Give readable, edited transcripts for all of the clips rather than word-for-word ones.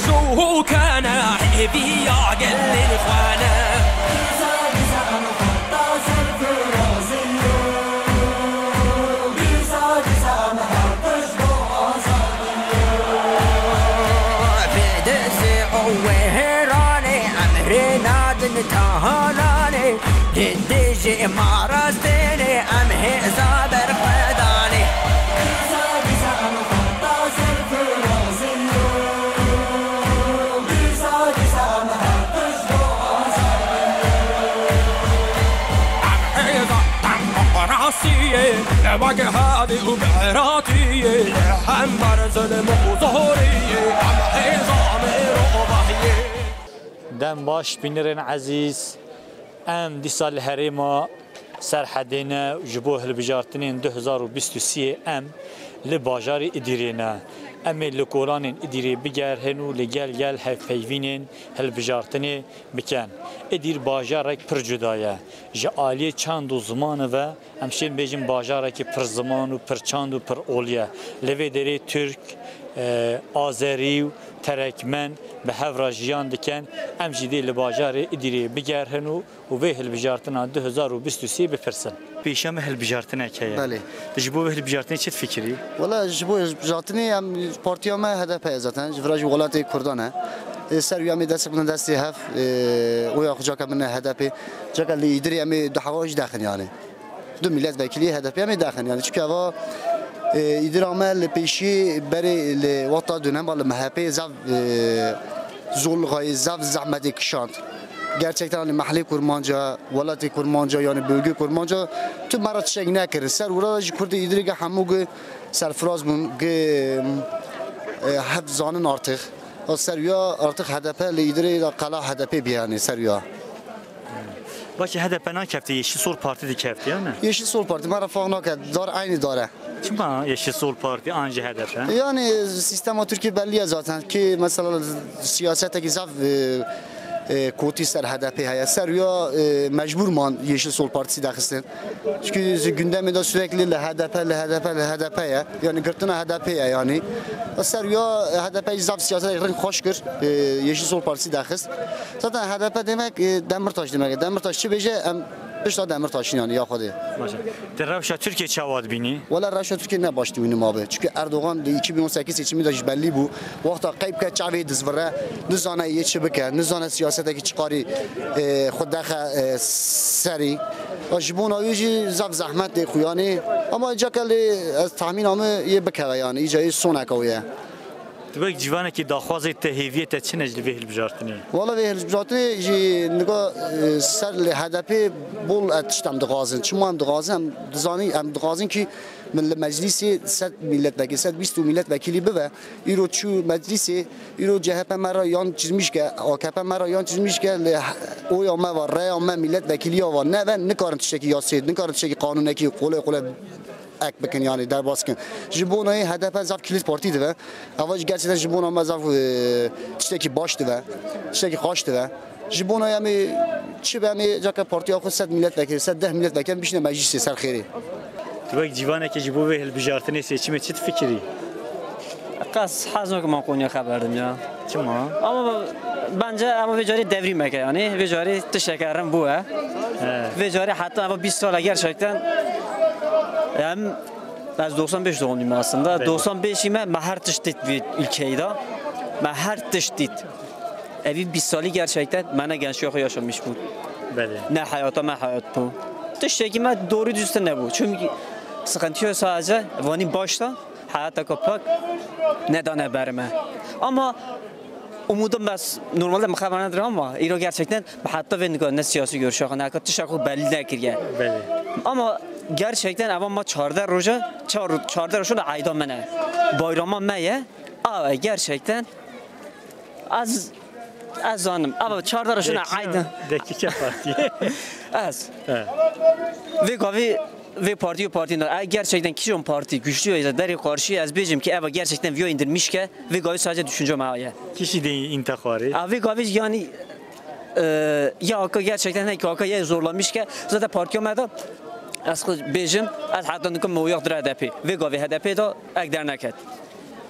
شو كان حبي يا قل الخانة وهراني أمرنا دنتهالاني دندجي مارستيني أمهي زابر قداني لباك هادي وبعراتي هم برزل مظهوري هم حزامي روضحي دم باش بنرن عزيز ام دي سال هريما سرحدينا جبوه البجارتنين 2023 ام لباجاري اديرينا ام لكوران اديري بجار هنو لجال جال هفيفينين هالبجارتني بكن ادير باجارك پر جدايه جاليه چند زمان و همشين بيجن باجارك پر زمان و پر چند و پر اوليه لوي دري ترك آذری و ترکمن به هفراجیان دکن امجدی لباجاری ادیری بگرهنو و به هلبجارتنا 2023 بپرسن. پیشم هلبجارتنا کیه؟ بله. تجربه هلبجارتنا چه فکری؟ والله تجربه هلبجارتنا هم پارتیام هدف زدن جفراج ولایت کردانه. سریامی دست بدن دستی هف و یا خجا کمن هدف جاک لی ادیری امی دحواج داخل یعنی. دو ملت وکیلی هدف امی داخل یعنی چون که ایدر عمل پیشی برای لوطا دونم بالا مهپی زاف زولغای زاف زحمتی کشاند. gerçekten mahalle kurmanca, velayet kurmanca yani bölge kurmanca tüm marat şey ne kırır. Ser uğraş kurdu idrige hamugu serfraz bun ge hep zanın artık. O seriya artık HDP lideri kala HDP biyani seriya. Başı HDP ne kefti? Yeşil Sol Parti de kefti yani. Yeşil Sol Parti mara fagna kad dar aynı dara. Kim Yeşil Sol Parti anca HDP? Yani sistema Türkiye belli zaten ki mesela siyasete zaf کوتی سر هدفی هست سر یا مجبور مان yeşil sol partisi daxilsin çünkü gündemde sürekli le HDP yani gırtına HDP yani ser ya HDP zaf siyaset hoşgör yeşil sol partisi daxil zaten HDP demek Demirtaş demek Demirtaş çi beje Pişta Demirtaş yani ya xodi. Revşa Türkiye çavad bini. Valla Revşa Türkiye ne baştı benim abi. Çünkü Erdoğan 2018 seçiminde belli bu. Vakta kayıp ka çavi dizvara. Nizana yeçi bike. Nizana siyasetteki çıkarı xuddaxa seri. Ajbuna yüzü zaf zahmet de xuyani. Ama cakali tahmin amı ye bike yani. İyice sona kavuya. Tebek civanı ki daxwazı tehviyet çi necli ve hilbjartını. Valla ve hilbjartını nega ser HDP bol atıştam dağazın. Çuman dağazın dizani am dağazın ki meclisi set milletvekili set 20 milletvekili be iro çu meclisi iro CHP mera yan çizmiş ki AKP mera yan çizmiş ki o ya ma var ya ma milletvekili var ne ben ne karın tişeki yasid ne karın tişeki kanunaki kolay ek bakın yani derbaskin. Jibona'yı HDP zaf kilit partiydi ve avacı gerçekten Jibona mazaf tişteki baştı ve tişteki hoştu ve Jibona yani çi yani caka partiye akıl set milletvekili set 10 milletvekili bişne meclisi serxeri. Tebek civanı ki jibo ve hilbjartını seçimi çit fikri. Qas hazım ki man konuya haberdim ya. Kim ha? Ama bence ama vecari devrim eke yani vecari teşekkürüm bu ha. Vecari hatta ama 20 sala gerçekten hem ben 95 doğumluyum aslında. 95'ime mahar tıştit bir ülkeydi. Mahar tıştit. Evi 20 salı gerçekten bana gençlik yaşamış bu. Ne hayata ne hayat bu. Tıştekime doğru düzgün ne bu? Çünkü sıkıntı yok sadece. Vani başta hayata kapak neden haberime. Ama umudum bas normalde mukhaberdir ama iro gerçekten hatta ve ne siyasi görüş yok. Ne kadar tışakı belli değil. Ama gerçekten ama çarda roja çarda roja ayda mene bayrama meye ama gerçekten az anım ama çarda roja ayda dakika parti az ve parti gerçekten kişinin parti güçlü ya da karşı az bizim ki ama gerçekten video indirmiş ki ve gavi sadece düşünce maya kişi de intiharı ve gavi yani ya gerçekten ne ki zorlamış ki zaten parti olmadı از خود بیشم از حتی نکم مویق در هدفی و گاوی هدفی دا اقدر نکرد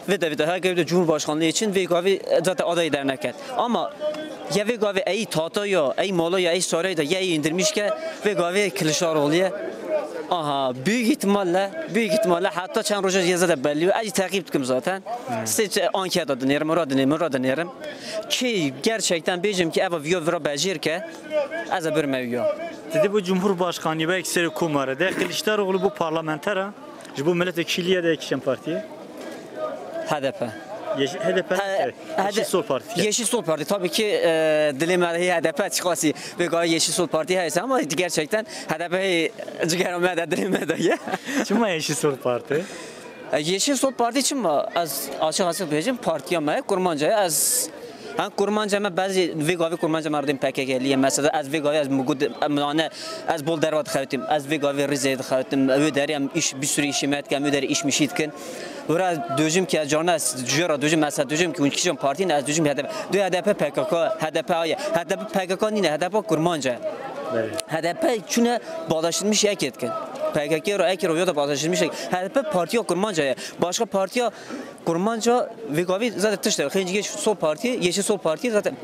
ve de her Cumhurbaşkanlığı için ve gavi zaten aday dernek. Ama ya ve gavi ey tahta ya ey malı ya ey sarayı da ya indirmiş ki ve gavi Kılıçdaroğlu'ya aha büyük ihtimalle hatta çen roja yazı da belli. Acı takip ettim zaten. Size anket adınırım. Ki gerçekten bizim ki eva video vera bacir ki az bir mevyu. Dedi bu Cumhurbaşkanı ve ekseri kumarı de Kılıçdaroğlu bu parlamentera. Bu milletvekilliğe de ekşen partiye. HDP. HDP. Yeşil Sol Parti. Yeşil Sol Parti tabii ki dilemeli HDP çıkası ve gayet Yeşil Sol Parti hayse ama gerçekten HDP'yi ciğerime de dilemedi ya. Kim Yeşil Sol Parti? Yeşil Sol Parti için mi? Az açıkçası diyeceğim partiye mi? Kurmanca'ya az Kurmanca bazı vegavi Kurmanca mardin PKK'liye mesela az vegavi az mugud yani az bol dervat xatim az vegavi Rize'de xatim ve deriyam iş bir sürü işimet kan ve iş mişitken ora döjüm ki jana jura döjüm mesela döjüm ki unkişim partinin az döjüm HDP PKK HDP PKK nine HDP Kurmanca HDP çüne bağdaşılmış yaketken PKK ro ekro ya da bağdaşılmış HDP partiye Kurmanca başka partiye Kurmanca vegavi zaten tışlar xinci Sol Parti Yeşil Sol Parti zaten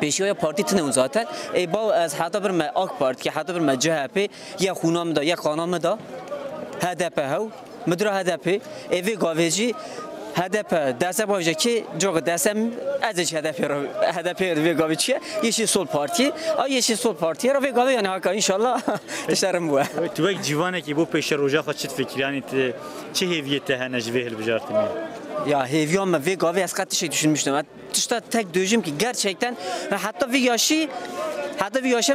peşiya parti tine zaten ba az hatta bir AK Parti hatta bir CHP ya xunam da ya qanam da HDP hav مدرا HDP evi gaveci HDP dese boyunca ki çok desem azıcık HDP ve gaveci Yeşil Sol Parti Yeşil Sol Parti ve gavi yani hakka inşallah teşekkürüm bu. Tu civane ki bu peşer roja kaçıt fikir yani çi heviyette henec ve helbijartım. Ya heviyam ve gavi askat şey düşünmüştüm. İşte tek diyeceğim ki gerçekten hatta ve yaşı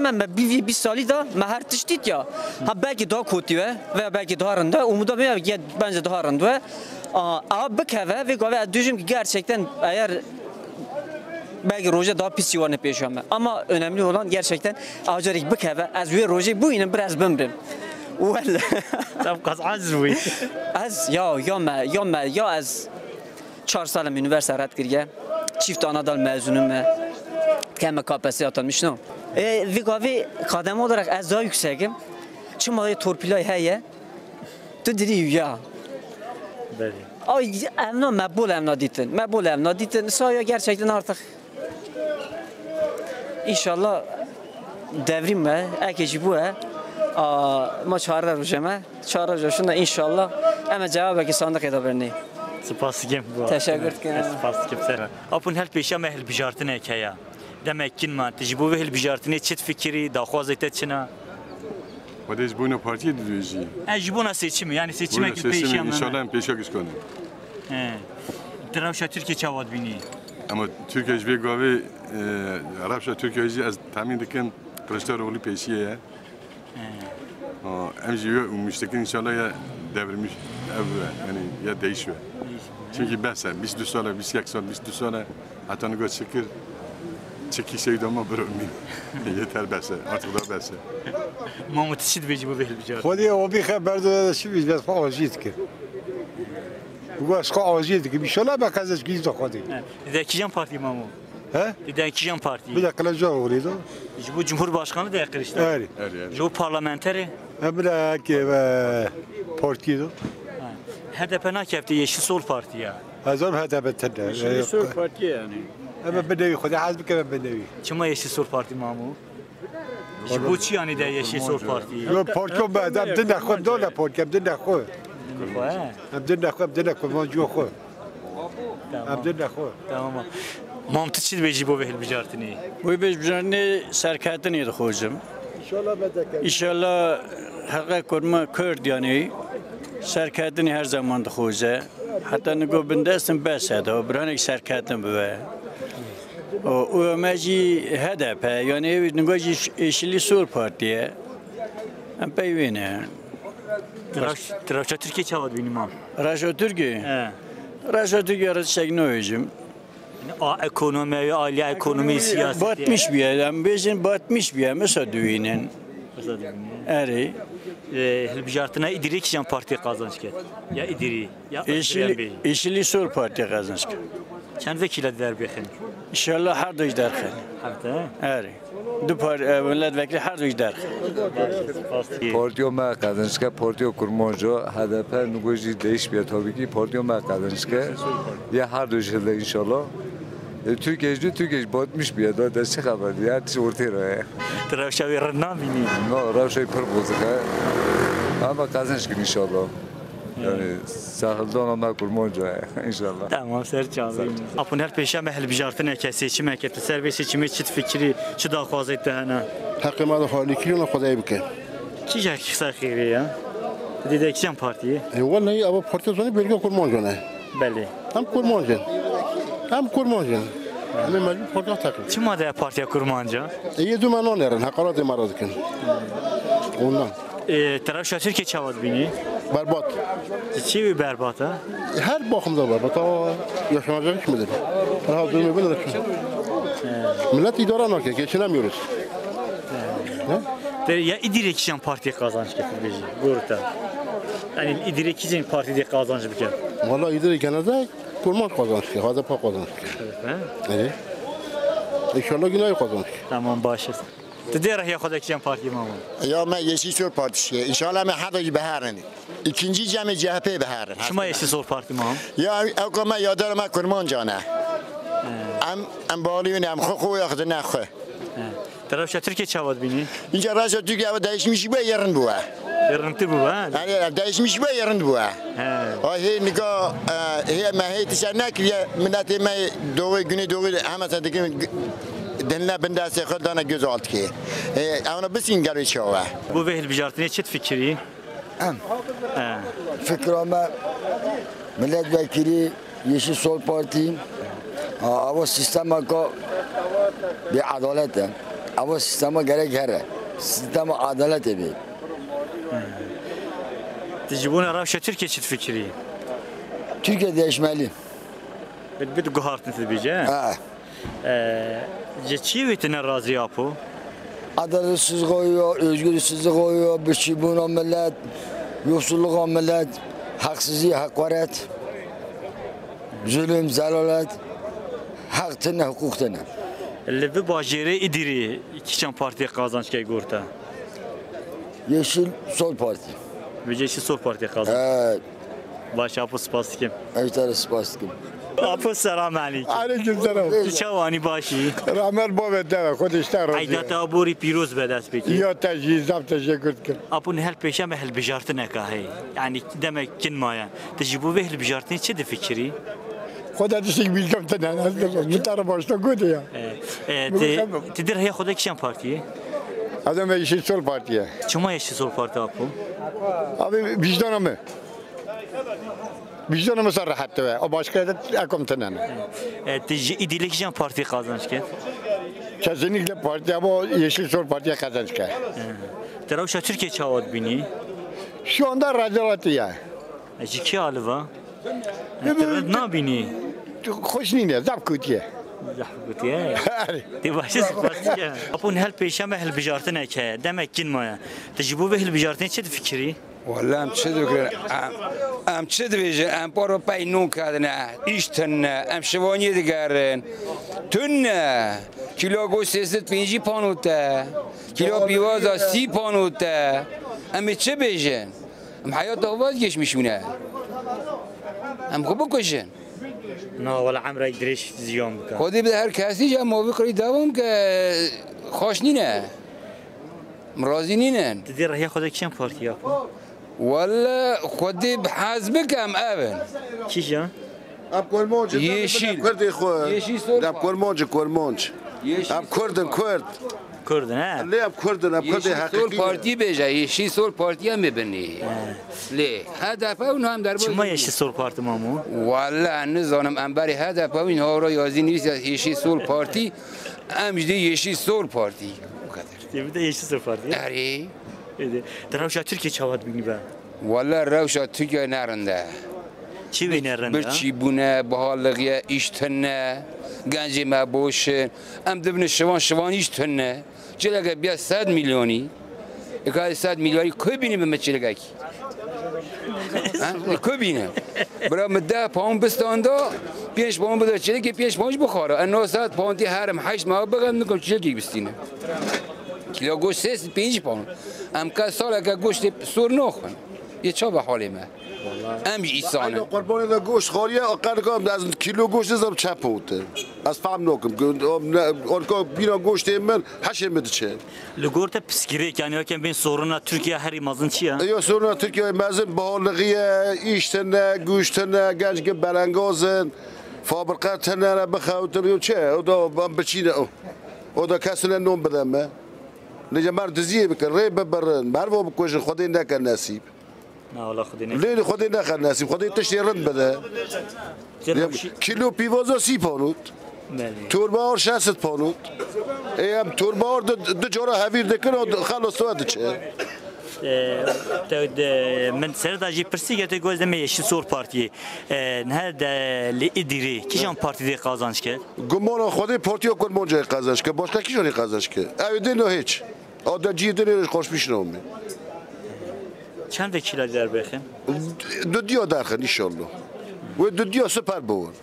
ben bir sali da her tiştit ya. Ha belki daha kötü ve belki daha rında. Umuda bence daha rında. Ama bekeve ve gavi diyeceğim ki gerçekten eğer belki roja daha pis civarına peşiyorum. Ama önemli olan gerçekten acarik bekeve az ve roja bu yine biraz bembim. Valla. Tam kaz azvi. Az ya az 4 سالم üniversite ret kiriye. Çift anadal mezunum. Keme KPSS atanmışım. Ve gavi kademe olarak az daha yüksekim. Çünkü torpilay heye. Tu diri ya. Beli. Ay emna mebul emna ditin. Saya gerçekten artık İnşallah devrim ve ekeci bu ma çağrı rojeme. Çağrı rojunda inşallah ama cevabı ki sandık edebilni. Spasikim bu. Teşekkür ederim. Spasikim sen. Apun hel peşa mehel bijartine hikaye. Demek ki ma tecrübe ve hel bijartine çet fikri da xwazete çina. Vadez bu ne partiye düzüyor? Ejbuna seçimi yani seçime ki peşa mı? İnşallah peşa kıskanı. Travşa Türkiye çavad bini. Ama Türkiye ve gavi Arapça Türkiye'yi az tahmin diken Kılıçdaroğlu peşiye. Emciye müştekin inşallah ya devrilmiş yani ya değişiyor. Çünkü ben 22 sene, 21 sene, 22 sene hatta ne kadar çekişeydi ama bırakmayayım. Yeter bese, artık da bese. Mahmut Şid Beyci bu behel bicar. خودی او بی خبر داده چی بیش بس آجید که گوش خو آجید که بیشتر به کازش گیز خودی Dekijan Parti mamu. he Dekijan Parti. bir de kılıcı oluyordu Bu Cumhurbaşkanı da yakırıştı. evet Bu parlamenteri. emre ki partiydu HDP nakefti Yeşil Sol Parti ya. azam hada betende Sol Parti yani. ama bedevi خودی حزب که bedevi Kima Yeşil Sol Parti mamu? Bu çi yani de Yeşil Sol Parti. yo partiyo بعد هم دنده خود دوله partiyo هم دنده خود هم دنده خود موجود خود هم دنده خود Tamam. Mahmut Şid Beyci bu behel bicartini. Bu bizlerini serkatini yedikojum. inşallah bedeke İnşallah hakka kurma Kürt yani serkatini her zaman dikhoje. Hatta nigo bindesin besede o branik serkatin be. O amacı HDP yani nigo Yeşil Sol Partiye. Hem peyvine. Travşa Türkiye çavad bini mam. Raşo Türkiye. He. Raşo Türkiye arası şegnojum. Ekonomi, aile ekonomi, siyaset. Batmış bir adam, bizim batmış bir mesela düğünün. Eri. Helbijartına İdiri Kijan Parti kazanç ket. Ya İdiri, ya Özgüren Bey. Yeşil Sol Parti kazanç. Çend vekil eder bexin. İnşallah her dış derken. Hafta. Eri. دو ملت وکیل هر دویش در پارتیو ما قدنش که پارتیو کرمانجا هدف نگویی دیش بیاد تا بگی پارتیو ما قدنش که یه هر دوش هده انشالله Türkiye'ci batmış bir ya da şey haber ya ortaya. Travşavi rnamini. No, ravşay pır bozuk ha. Ama kazanç gün inşallah. Yani sahilden ama kurmanca inşallah. Tamam serçam. Apun her peşe mehel bijartına kesici meketi servis seçimi çit fikri çı da fazla ettiğine. Hakkıma da haliki ona kadar bike. Ki jak sakiri ya. Dedekçen partiyi. Vallahi ama parti zonu belge kurmanca ne? Belli. Hem kurmanca. Hem kurmanca. Hem mecbur parti takım. Çi madde partiye kurmanca? İyi dümen oynarın. Hakarat emarazken. Ondan. Travşa Türkiye çavad bini. Berbat. Çi bir berbat ha? Her bakımda berbat. Ama yaşanacak iş midir? Rahat durmayı bilir. Millet idare nakı. Geçinemiyoruz. Ya idirekişen partiye kazanç getirdi. Burada. Yani idirekişen partide kazanç bike. Vallahi idirekene de kurman kazanç ki. HDP kazanç ki. Evet. İnşallah yine kazanç. Tamam başlasın. Diğer ya kadar partiye mamam. Ya ben Yeşil Sol Partisi. İnşallah ben hadayı beharını. İkinci cemi CHP beharın. Şuma Yeşil Sol Parti mamam. Ya aklıma yadarıma kurman cana. Em bağlıyım em xo yaxdı ne xo. Travşa Türkiye çavad bini. İnce rasa Türkiye değişmiş bu yarın bu. Yarıntı bu ha. Yani değişmiş bu yarın bu. He niga he me he tişanak ya millet me doğu günü doğu ama sadece denle bende sekadana göz alt ki. Ama bisin gari çava. Bu vehil bijartine çet fikri. Fikrama milletvekili Yeşil Sol Parti ama sistema ko bir adalet ama sistema gerek her sistema adalet evi. Tecrübün Arapça Türkiye çet fikri. Türkiye değişmeli. Bir de guhartın tedbice. Çi vetine razı yapı. Adaletsiz koyuyor, özgürsüzlük koyuyor, biçimuna millet, yoksulluk millet, haksızlık, hakaret, zulüm, zalalet, hak tane, hukuk tane. Levi bajere idiri iki partiye kazanç kay gurta. Yeşil Sol Parti. Yeşil Sol Partiye kazanç. Evet. Baş apı spastik. Ejder spastik. Apı selam aleyküm. Aleyküm selam. Çavani başı. Rahmet babet deve kodişler oldu. Aydat aburi piroz bedest peki. Ya tecihizam teşekkür ederim. Apun hel peşe mehel bijartı nekahi. Yani demek kin maya. Tecrübü ve hel bijartı ne de fikri? Koda dişik bilgim tane. Mutarı başta kodu ya. Tidir haya koda kişen partiye? Adam Yeşil Sol Parti'ye. Çuma Yeşil Sol Parti apu? Abi vicdanımı. Vicdanımı sarrahattı ve o başka da akom tane. İdilekişen partiye kazanç ki? Kesinlikle parti ama Yeşil Sol Parti'ye kazanç ki. Travşa Türkiye çavad bini. Şu anda radyatı ya. Jiki alıva. Ne bini? Hoş neyine, zap kutiye. Kutiye. Di başı spasiye. Apun hel peşe mehel bijartı neke. Demek kin maya. Tecrübü ve hel bijartı ne fikri? والله ام چه دکتر ام چه دویجه ام پارو پای نون کردن ایشتن ام شوانی دیگرن تن کیلو گوشت پنجی پانوته کیلو بیوازا 30 پانوته ام چه بیجن ام حیات آواز geçmiş mine ام خوب بکشن نه ولا عمرك دريش زيوم بك خودی به هر کسی جا موافق کردی دوام که خوش نینه مرازی نینن تدير هي خذك كم بارتي يا والله خودي بحاسبك ام ابن كيجا اب كورمونج يشيل كرد اخو اب كورمونج اب كرد ها ليه اب كرد سول پارتی بجا yeşil sol partiye mi beni le هدف اون هم در چما yeşil sol parti مامو والله نزانم انبری هدف اون ها رو یازی نیست yeşil sol parti امجدی yeşil sol parti o kadar bir de yeşil sol parti اری Travşa Türkiye çavad bini be والله روشا Türkiye nerede çi ve nerede bir çibune bahalığa iştenne genci meboşun em dibne şivan iştenne çelege bir 100 milyoni ekay 100 milyoni koy benim meçelege کبینه برای مده پاون بستاندا 5 پاون بده چه که 5 پاونش بخوره انا ساعت پاونتی هرم 8 ماه بگم نکن چه کی بستینه کیلو گوشت 5 پاون ام که سال که گوشت سور نخون یه چه به حال ما ام ایسانه قربان دا گوشت خوریه اقل کام از کیلو گوشت زم چپوت از فهم نکم اون کو بینا گوشت من 8 متر چه لگورت پسکری یعنی که بین سورنا ترکیه هری مازن چیه یا سورنا ترکیه مازن بالغیه ایشتن گوشتن گنج که برانگازن فابرقات نه بخاطر چه او دا بچینه او دا کسنه نون بدم نجا مرد زیه بکن ری ببرن برو بکوش خودی نکن نصیب نه والله خودی نکن لیلی خودی نکن نصیب خودی تشتی رند بده کیلو پیوازا 30 پانود توربار 60 پانود ایم توربار دو جورا هویر دکن و خلاص تو چه من سرداجی پرسی که تو گوزده میشی سور پارتی نه لی ادیری کیشان پارتی دی قازانش کرد گمان خودی پارتیو کن منجای قازانش که باشکه کیشانی قازانش کرد اویده نه هیچ آده جیده نیش خوش پیش نمی چند کیلو در بخن دو دیا درخن انشالله و دو دیا سپر بود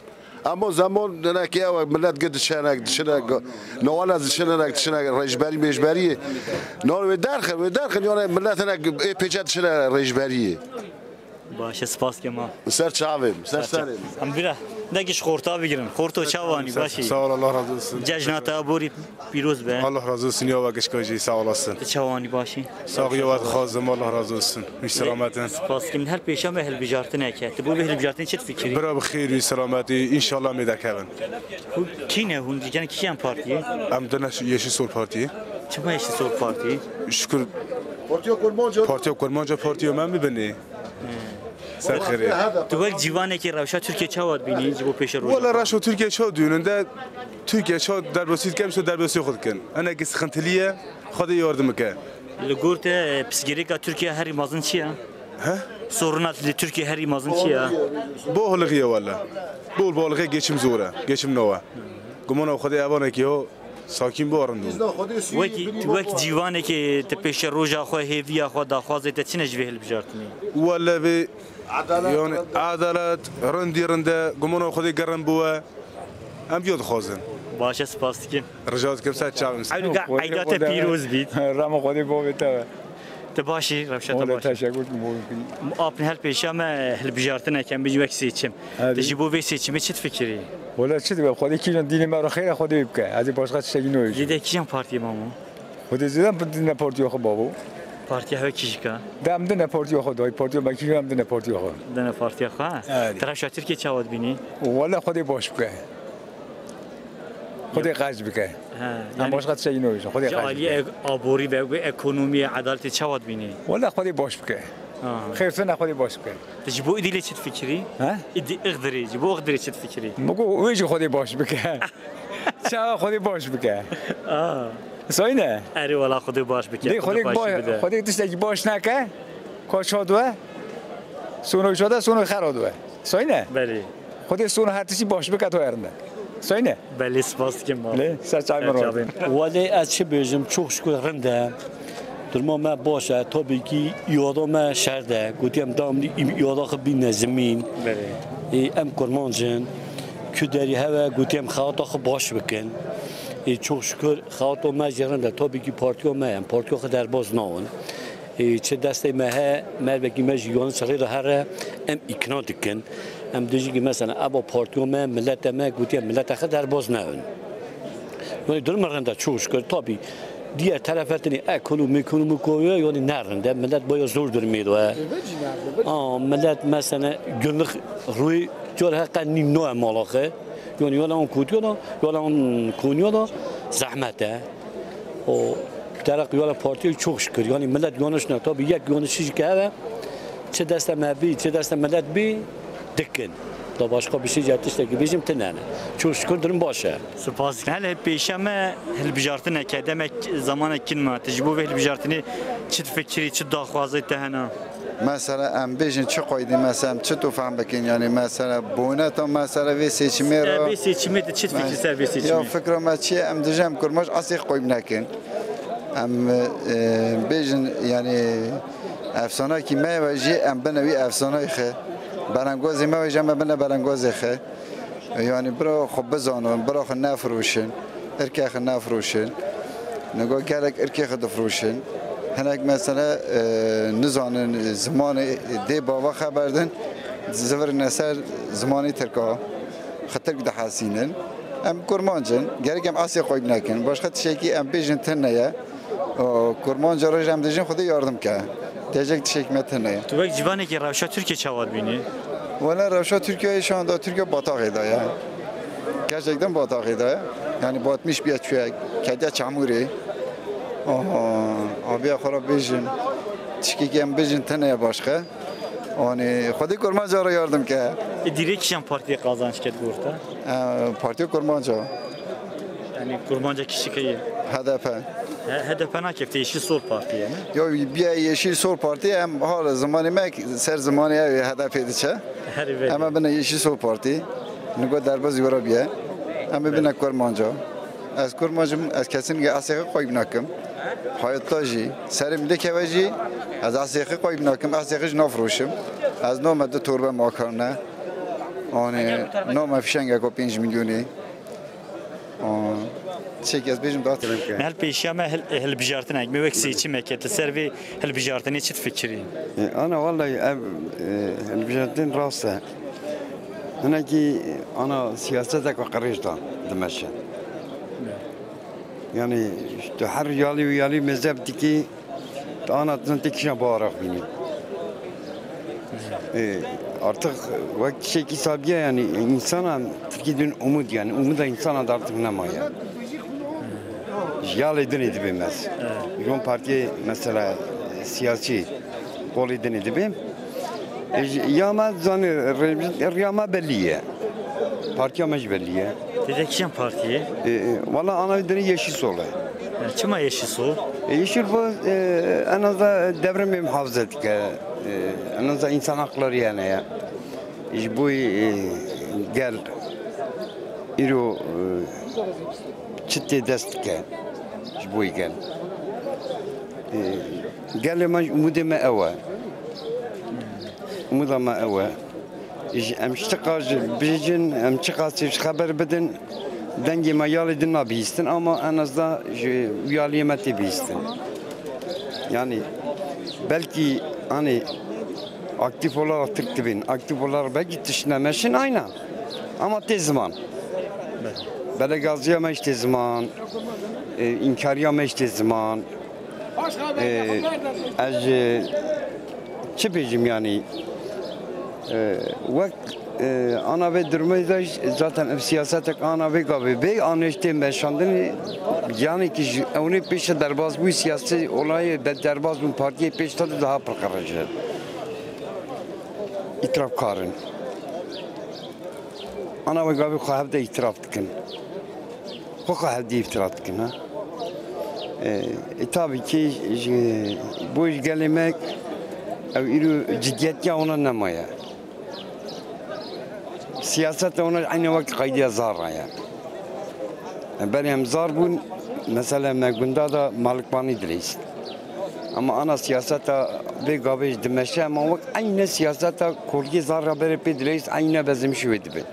اما زمان نه که ملت گد شنگ نوال از شنگ رجبری مجبری نور درخن یعنی ملت نه پیچت شنگ رجبری باشه سپاس که ما سر چاویم سریم ام بیره نگیش خورتا بگیرن خورتو چاوانی باشی سوال الله راضی olsun جشنات ابوری پیروز به Allah razı olsun ya vakit kaçı sağ olasın چاوانی باشی sağ خازم الله razı olsun سلامتن سپاس که من هر پیشم هل بجارت نکرد بو به هل بجارت چه فکری برا بخیر و سلامتی ان شاء الله میدکن کینه هون دیگه کیان پارتیه ام دنش yeşil sol parti چه ما yeşil sol parti şükür partiyo من میبینی سر خیره تو وقت جوانه که روشا ترکیه چاواد بینی جبو پیش رو والله راشو ترکیه چا دوننده ترکیه چا در بسیط کم شو در بسیط خود کن انا که سخنتلیه خود yardım که لگورت پسگریکا ترکیه هری مازن چیه ها sorunat Türkiye her imazın çiğ. Bu halıgıya valla. Bu balığa geçim zora, geçim nova. Gumana خدای اوانه که ساکن بارندو. وقتی جوانه که تپش روزا خو هیویا خو داخوازه ته چنج وهل بجارتنی. ولا به يعني عدالت رنده گمانو خدای گرم بوه. ام بیاد خوازن. باشه سپاس کی. رجاءت کم سات چاوم. عیدات پیروز بید. رام خدای بوته. تباشی روشت باشی. تشکر میکنم. آپن هل پیشام هل بجارتنه کم بجوک سیچم. تجیبو وی سیچم چه فکری؟ ولی چه دیگه خودی کیان دینی مرا خیلی خودی بکه. از باشگاه چیزی نویش. دیده کیان پارتی مامو؟ خودی زدم بدن پارتی آخه بابو. پارتی های کیش که؟ دم دن پارتی آخه دای پارتی مکی هم دن پارتی آخه. دن پارتی آخه؟ ترا شاتر کی چاود بینی؟ ولی خودی باش بکه. خودی قاج بکه. هم باشگاه چیزی نویش. خودی قاج. جالی آبوری به اکونومی عدالت چاود بینی؟ ولی خودی باش بکه. خیر سن خودی باش بکه. تجيبو إيدي ليش تفكري؟ ها؟ إيدي اقدري جيبو اقدري ليش تفكري؟ مگو ویج خودی باش بکه. چه خودی باش بکه. سوینه؟ آره والا خودی باش بکه. دی خودی تشتی باش نکه. کاشادوه. سونو شده سونو خرادوه. سوینه؟ بله. خودی سونو هر چیزی باش بکه تو ارنه. سوینه؟ بله سپاس که ما. بله سرچای مرا. ولی از چه بیشم çok şükür رنده. درما ما باشه تا بگی یادم شرده گفتیم دامنی یادا خبی نزمین ام کرمانجن کدری هوا گفتیم خاطر خب باش بکن çok şükür خاطر ما جرنده تا بگی پارتیو ما ام پارتیو خد در باز نان چه دسته ما مر بگی ما جیان صغیر هر ام اقناع دکن ام دیجی که مثلا ابا پارتیو ما ملت ما گفتیم ملت خد در باز نان ولی درما رنده çok şükür tabi diğer tarafetini ekonomi koyuyor yani nerede millet bayağı zor durmuyor millet mesela günlük ruh jor hakkani noa malakı yani yalan kutuyor yalan konuyor zahmete o taraf yola partiye çok şükür yani millet yanlışına tabii یک yanlışı ki çe deste mebi çe deste millet bir dikkin da başka bir şey yaptıysa ki bizim tenane. Çok şükür durum başa. Spas. Hele peşeme hel bijartine ke demek zamana kinma tecrübe ve hel bijartine çit fikri çit daxwazı tehna. Mesela em bejin çi qoydi mesela çi tu fahm bekin yani mesela buna tam mesela ve seçimi ro. Ve seçimi de çit fikri ser ve seçimi. Ya fikrama çi em dijem kurmuş asih qoym nakin. Em bejin yani افسانه کی ما وجه ام بنوی افسانه خه برانگوز ما وجه ما بنا برانگوز خه یعنی برا خب بزانم برا خ نفروشن ارکه خ نفروشن نگاه گلک ارکه خ دفروشن هناك مثلا نزان زمان دی بابا خبردن زفر نسر زمانی ترکا خطر ده حسینن ام کرمانجن گرگ ام آسیا قایب نکن باش خط شکی ام بیجن تنه کرمانج راج ام دیجن خود یاردم که دیجک شک متنه تو بک جوانی که روشا ترکیه چواد بینی ولی روشا ترکیه شان دا ترکیه باتاقی دایا gerçekten batağıydı. Yani batmış bir çöğe, kedi çamuri. Abi xarab bejin. Çikikem bejin taneye başka. Yani xudi kurmanca ra yardım ki. Direksiyon partiye kazanç ket burada. Partiye kurmanca. Yani kurmanca kişi ki. HDP. HDP ne kefte Yeşil Sol Parti yani? Yo bir Yeşil Sol Parti hem hala zamanı mek ser zamanı HDP diye. Ama ben Yeşil Sol Parti. Nugo derbaz yorabiye. Ama ben kurmanca. Az kurmancım az kesin ki Asya'ya koyup nakım. Hayatta ji. Serimde kevaji. Az Asya'ya koyup nakım. Asya'ya nafroşum. Az nomada torba makarna. Yani noma fişenge ko 5 milyoni. Çek yaz bejim dağıtırım ki. Mel peşyama hel bijartın ekme ve seçim ekete servi hel bijartın ne çit fikri. Ana vallahi hel bijartın rasta. Ana ki ana siyasete qarışda demeşe. Yani işte her yali mezhepteki anatın tekişe bağırak bini. Artık vakti şey ki sabiye yani insana Türkiye'nin umut yani umut da insana da artık ne maya. Yal edin edibimez. Yon partiye mesela siyasi kol edin edibim. Yama zanı riyama belliye. Partiye mecbelliye. Direksiyon partiye. Valla ana edini Yeşil Sol'a. Çima Yeşil Sol? Yeşil bu en azından devrimi muhafaza ettik. En azından insan hakları yani ya. İşte bu gel iro çitte destike. İşte bu gel. Gel ama umuduma eva. Umuduma eva. İşte emştikaj bijin emştikaj haber bedin dengi mayal din nabistin ama en azından uyaliyemeti bistin. Yani belki hani aktif olarak tıktibin, aktif olarak belki düşünemesin aynı. Ama tez zaman. Böyle gazlayamayış tez zaman, inkaryamayış tez zaman. Az çipecim yani. Vakt ana ve durmayda zaten siyasetek ana ve gabi bey anlaştı meşandın yani ki onu peşe derbaz bu siyasi olayı derbaz bu partiye peşte daha perkaracak. İtiraf karın. Ana ve gabi khahevde itiraf dikin. Khahevde itiraf dikin ha. Tabii ki bu iş gelemek ciddiyet ya ona nemaya. Siyaset ona aynı vakit kaydıya zar ya. Benim zar bu mesela megunda da malikmani dileyiz. Ama ana siyasete bir gabej demeşe ama vakit aynı siyasete kolye zar haberi dileyiz aynı bizim şu edibi.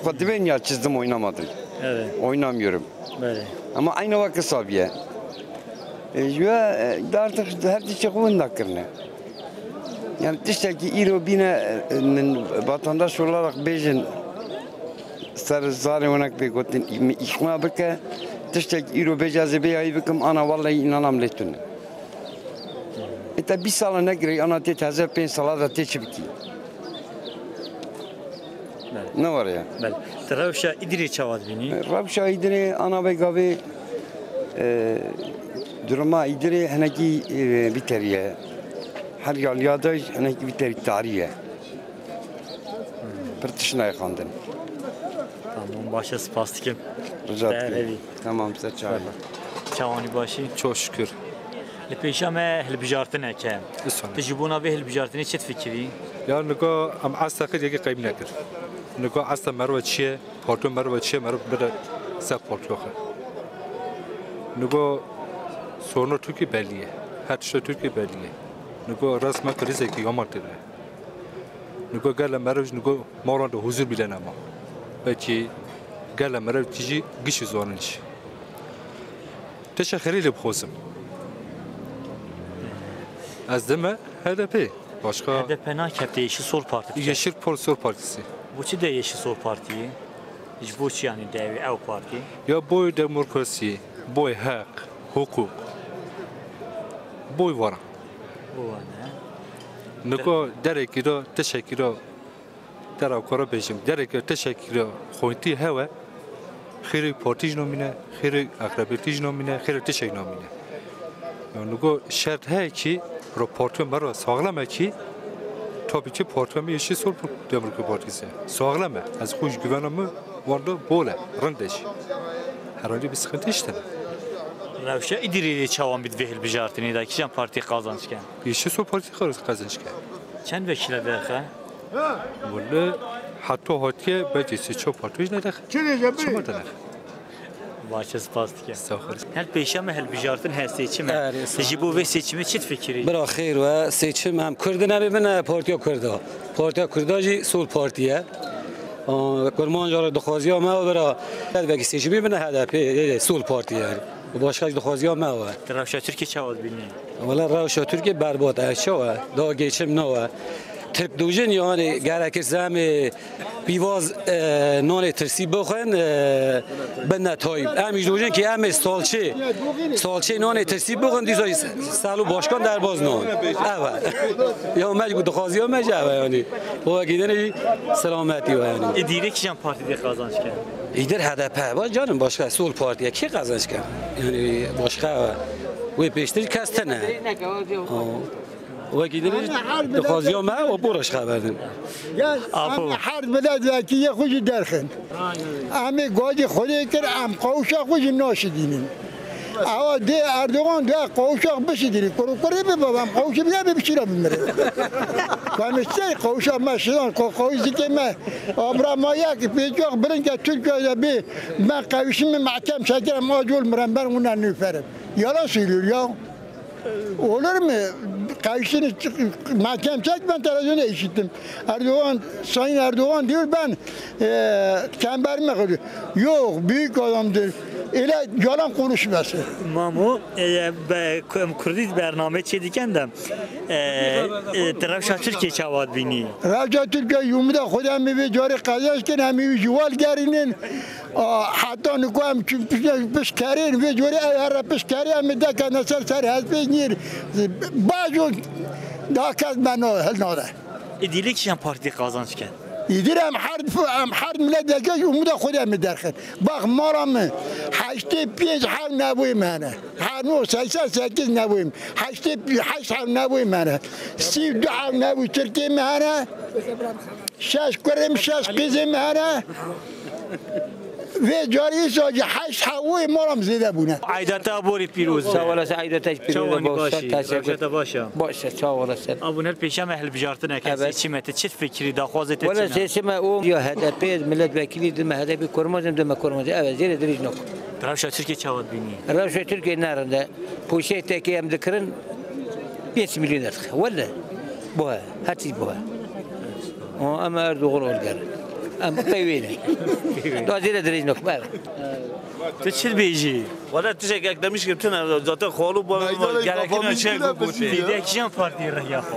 Fakat ben ya çizdim oynamadım. Evet. Oynamıyorum. Böyle. Ama aynı vakit sabiye. Ve artık her şey kullanmak kırne. Yani işte ki İro bine vatandaş olarak bejin sarı onak bir gotin ikna beke işte ki İro becaze beyayı bekim ana vallahi inanam letun. Ete bir sala ne gire ana te taze pen sala da te çibki. Ne var ya? Bel. Travşa idiri çavad bini. Travşa idiri ana ve gavi duruma idiri hangi biteriye. Her yalyada hangi biteri tarihe. Pertişine yakandın. Tamam başa spastikim. Rica ederim. Tamam size çay. Çavani başı. Çok şükür. Lepeşame helbijartın eke. Tecibuna ve helbijartını çet fikri. Ya niko am asla kedi ki kayıp nedir. Niko asla merve çiye, porto merve çiye merve bir sak porto. Niko sorunu Türkiye belliye. حتی ترکیه بدیه نگو راست ما کریزه که یامارته نگو گل مروج نگو ماران ده حضور بیلن اما بچی گل مروج تیجی گیش زوانش تش خیلی بخوزم از دم HDP başka HDP nakepte Yeşil Sol Parti. Yeşil Sol Partisi. Bu çi de Yeşil Sol Parti. Hiç bu çi yani devi ev parti. Ya boy demokrasi, boy hak, hukuk. Boy var. Bu var ne? Niko derekiro teşekkür Dara kora bejim. Derekiro teşekkür خوینتی هوا خیر پارتیج نامینه خیر اقربیتیج نامینه خیر تشک نامینه نگو شرط هایی که رو پارتیم برای ساغلمه که tabii ki partimi Yeşil Sol Demokrat Partisi. Sağlamı. Az hoş güvenimi vardı böyle. Rendeş. Herhalde bir sıkıntı işte. Revşe idiriyle çavan bir vehil bijartini da kişen parti kazançken. Yeşil Sol Partisi kazançken. Çend vekile verxe? Vallahi hatta hatiye becesi çok partiyiz ne de. Çama da ne? Başız pastike. Hel peşame hel bijartın her seçimi. Jibu ve seçimi çit fikri. برا خیر و سیچم هم کرد نبینه پارتیا کردا. پارتیا کردا جی سول پارتیه. کرمان جار دخوازی ما و برا وقتی سیچمی بینه HDP سول پارتیه. و باشکاش دخوازی ما و. روشا ترکی چواد بینی. ولی روشا ترکی برباد اشیا و دا گیچم نه و. ترک دوجن یعنی گرک زم بیواز نان ترسی بخون بند تایب. امیش دوجن که ام سالچه نان ترسی بخون دیزای سالو باشکان در باز نان. اول یا مجبور دخوازی ها مجبور یعنی با گیدن سلامتی و یعنی. دیره کیشان پارتی دی قازانش کرد. ایدر HDP با جانم باشکا سول پارتیه کی قازانش کرد. یعنی باشکا و پیشتر کستنه. و کی داری دخوازی ما و برش خبردن. ام حرب بلد وکیه خوش درخن. امی گاجی خودی کر ام قوشا خوش ناشدینیم. اول دی اردوغان دی قوشا بشدینی. کاری به بابام قوشا بیا ببشیرم میره. کامسته قوشا ماشین قوشی که ما ابرا مایا که پیچوق برن که ترکیه بی ما قوشیم محکم شکرم آجول مرن بر اون نفرم. یالا سیلور یا. Olur mu? Kayışını mahkem çek ben televizyonda işittim. Sayın Erdoğan diyor ben çemberime kalıyor. Yok büyük adamdır. Öyle yalan konuşmasın. Mamu Kürdi bername çediken de Revşa Türkiye çavad bini. Revşa Türkiye yumda خودم به جاری قضاش کن همی جوال گرینن حتی نکوام پشکارین و جوری هر پشکاری هم دکه نسر سر هست نیر باجون داکت منو هل ناده. دیلی کشان پارتی قازانش کرد. يديرهم حرب ملاد دجاج ومدا خدها من الداخل باغ مرام حاجتي بيج حال نابوي معنا حانو سايسا ساكز نابوي حاجتي حاج حال نابوي معنا سيف دعاء نابوي تركي معنا شاش كرم شاش قزم معنا و جاری ساجی هشت هوای مرام زده بونه. عیدت آبوری پیروز. سوالات عیدتش پیروز باشه. تشکر باشه. باشه سوالات. آبونر پیشم اهل بجارتن که چی مت چه فکری داخوازه تچنا. ولی سیستم او یا HDP ملت وکیلی دم HDP کرمازم دم کرمازی اول زیر دریج نک. روش ترکیه چواد بینی. روش ترکیه نرنده. پوشه تکی هم دکرن 5 میلیون دست. ولی بوه هرچی بوه. اما اردوغان اولگر. ام پیوینه. دازیر دریج نک بر. تو چی بیجی؟ ولی تو چه اقدامیش کردن زاده خالو با گرکنه چه گفتی؟ دیده کجا پارتی رهیا خو؟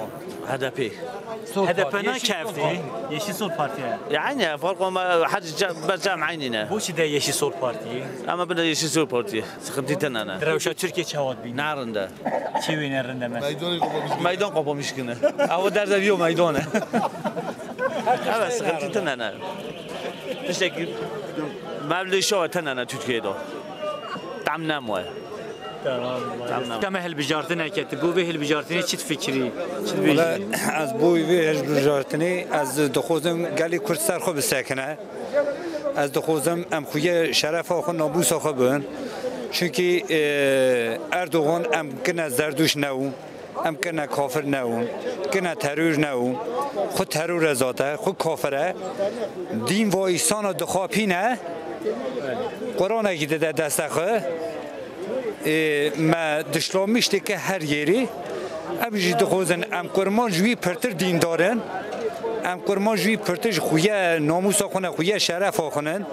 HDP. HDP نه کافتی؟ Yeşil Sol Partiye. Yani fark ما حد بجام عيننا. Bu çi de Yeşil Sol Partiye. Ama ben de Yeşil Sol Partiye. Sıkıntı tanana. Revşa Türkiye çavad bin. Narında. Çivi nerinde mesela? Meydan kapamış gene. Ama derdi diyor meydana. Evet sıkıntı tanana. Teşekkür. Mevli şu tanana Türkiye'de. Tam namı. Tamam. Hel bijartine keti. Bu ve hel bijartine çit fikri. از بوی وی هج بجارتنی از دخوزم گلی کرد سر خوب سکنه از دخوزم ام خویه شرف آخو نابوس آخو بون چونکی اردوغان ام کنه زردوش نو ام کنه کافر نو کنه ترور نو خود ترور ذاته خود کافره دین و ایسان دخواپینه قرآن اگه ده دسته خو ما دشلامیشته که هر یری ابجی دخوزن ام کرمان جوی پرتر دین دارن ام کرمان جوی پرتر خویه ناموس آخونه خویه شرف آخونن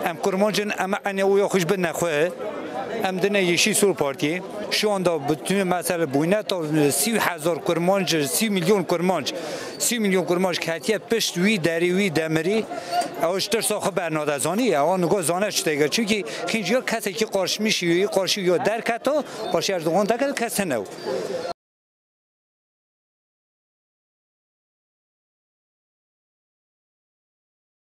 ام کرمان جن ام عنیوی خوش بد نخواه ام دنه یشی سول پارتی şu anda bütün mesela boyuna da 30,000 kurmancı 30 milyon kurmancı 30 milyon kurmancı katiye pişt wî derî wî demirî ew ji tirsa xwe bernadezanî ew nigo zane çi têge çünkü hinciya kesekî qarşimişî qarşî yo derketo qarşî Erdogan deket kes hene